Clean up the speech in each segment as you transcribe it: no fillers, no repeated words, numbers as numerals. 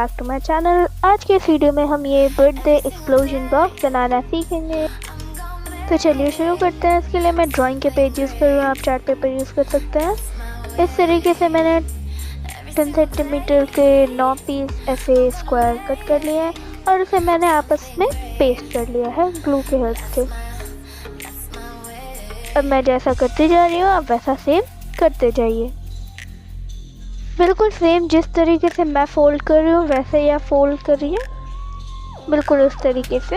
Back to my channel. आज के इस वीडियो में हम ये बर्थडे एक्सप्लोजन बॉक्स बनाना सीखेंगे। तो चलिए शुरू करते हैं। इसके लिए मैं ड्राइंग के पेज यूज़ कर रही हूँ, आप चार्ट पेपर यूज़ कर सकते हैं। इस तरीके से मैंने 10 सेंटीमीटर के 9 पीस ऐसे स्क्वायर कट कर लिए हैं और उसे मैंने आपस में पेस्ट कर लिया है ग्लू के हेल्प से। अब मैं जैसा करती जा रही हूँ आप वैसा सेम करते जाइए। बिल्कुल सेम जिस तरीके से मैं फोल्ड कर रही हूँ वैसे ही आप फोल्ड करिए, बिल्कुल उस तरीके से।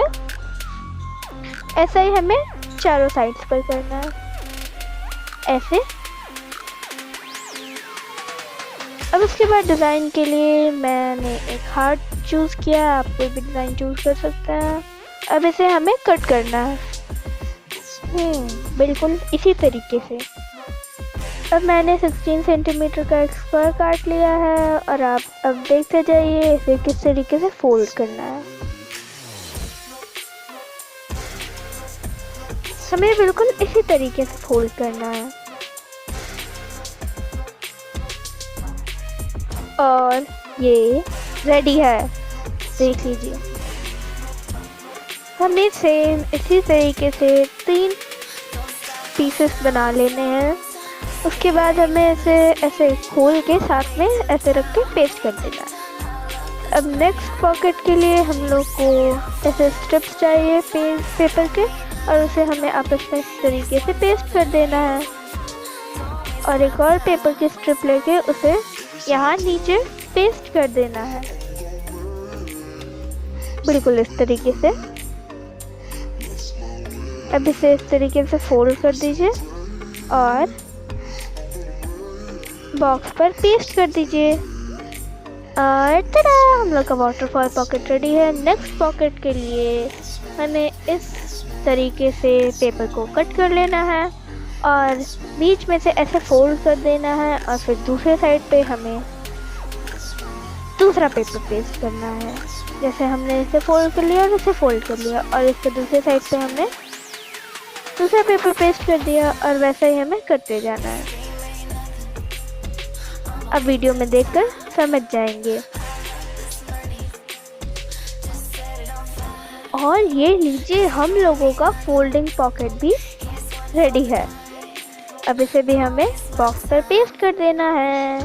ऐसा ही हमें चारों साइड्स पर करना है, ऐसे। अब उसके बाद डिज़ाइन के लिए मैंने एक हार्ट चूज़ किया, आप कोई भी डिज़ाइन चूज़ कर सकते हैं। अब इसे हमें कट करना है बिल्कुल इसी तरीके से। अब मैंने 16 सेंटीमीटर का एक स्क्वायर काट लिया है और आप अब देखते जाइए इसे किस तरीके से फोल्ड करना है। हमें बिल्कुल इसी तरीके से फोल्ड करना है और ये रेडी है, देख लीजिए। हमें सेम इसी तरीके से 3 पीसेस बना लेने हैं। उसके बाद हमें इसे ऐसे खोल के साथ में ऐसे रख के पेस्ट कर देना है। अब नेक्स्ट पॉकेट के लिए हम लोग को ऐसे स्ट्रिप्स चाहिए पेपर के और उसे हमें आपस में इस तरीके से पेस्ट कर देना है और एक और पेपर की स्ट्रिप लेके उसे यहाँ नीचे पेस्ट कर देना है, बिल्कुल इस तरीके से। अब इसे इस तरीके से फोल्ड कर दीजिए और बॉक्स पर पेस्ट कर दीजिए और तड़ा, हम लोग का वाटरफॉल पॉकेट रेडी है। नेक्स्ट पॉकेट के लिए हमें इस तरीके से पेपर को कट कर लेना है और बीच में से ऐसे फोल्ड कर देना है और फिर दूसरे साइड पे हमें दूसरा पेपर पेस्ट करना है। जैसे हमने इसे फोल्ड कर लिया और इसे फोल्ड कर लिया और इसके दूसरे साइड पे हमने दूसरा पेपर पेस्ट कर दिया और वैसा ही हमें करते जाना है। अब वीडियो में देखकर समझ जाएंगे। और ये लीजिए हम लोगों का फोल्डिंग पॉकेट भी रेडी है। अब इसे भी हमें बॉक्स पर पेस्ट कर देना है।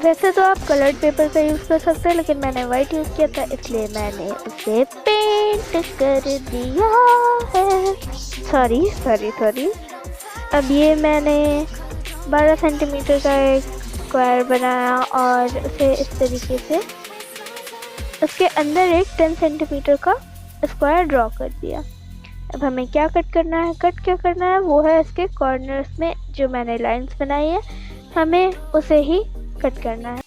वैसे तो आप कलर्ड पेपर का यूज़ कर सकते हैं लेकिन मैंने वाइट यूज़ किया था इसलिए मैंने उसे पेंट कर दिया है। सॉरी। अब ये मैंने 12 सेंटीमीटर का एक स्क्वायर बनाया और उसे इस तरीके से उसके अंदर एक 10 सेंटीमीटर का स्क्वायर ड्रॉ कर दिया। अब हमें क्या कट करना है वो है इसके कॉर्नर्स में जो मैंने लाइंस बनाई है, हमें उसे ही कट करना है।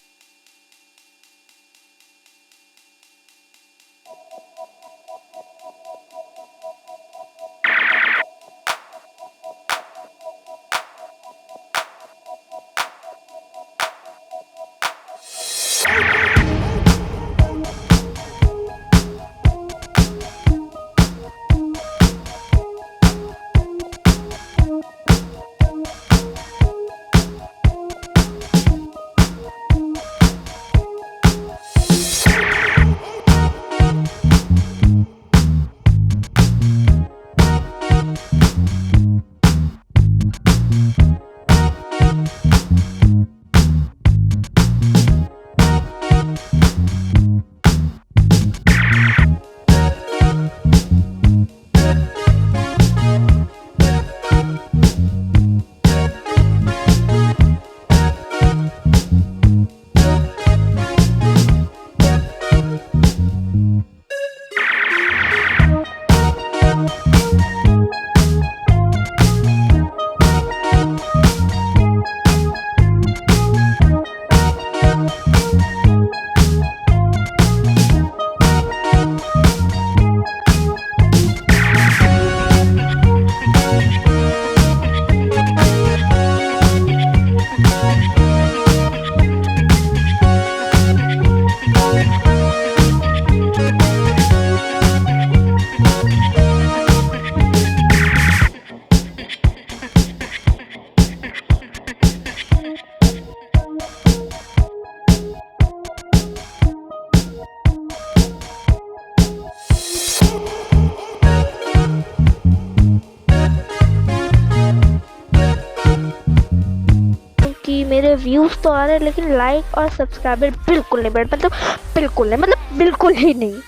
व्यूज़ तो आ रहे हैं लेकिन लाइक और सब्सक्राइबर बिल्कुल नहीं बढ़, मतलब बिल्कुल नहीं, मतलब बिल्कुल ही नहीं।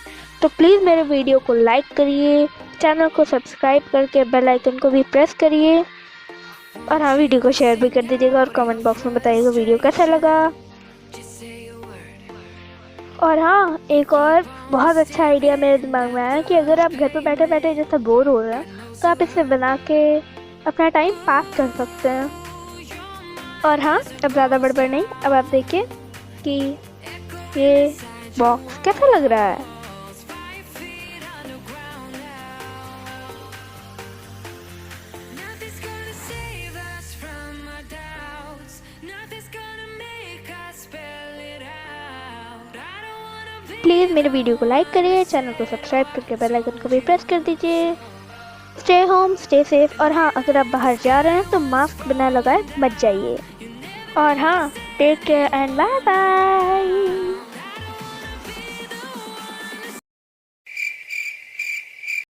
तो प्लीज़ मेरे वीडियो को लाइक करिए, चैनल को सब्सक्राइब करके बेल आइकन को भी प्रेस करिए, और हाँ वीडियो को शेयर भी कर दीजिएगा और कमेंट बॉक्स में बताइएगा वीडियो कैसा लगा। और हाँ, एक और बहुत अच्छा आइडिया मेरे दिमाग में आया कि अगर आप घर पे बैठे बैठे जैसा बोर हो रहे हैं तो आप इसे बना के अपना टाइम पास कर सकते हैं। और हाँ, अब ज़्यादा बड़बड़ नहीं, अब आप देखिए कि ये बॉक्स कैसा लग रहा है। प्लीज़ मेरे वीडियो को लाइक करिए, चैनल को सब्सक्राइब करके बेल आइकन को भी प्रेस कर दीजिए। स्टे होम, स्टे सेफ, और हाँ अगर आप बाहर जा रहे हैं तो मास्क बिना लगाए मत जाइए। और हाँ, take care and bye bye.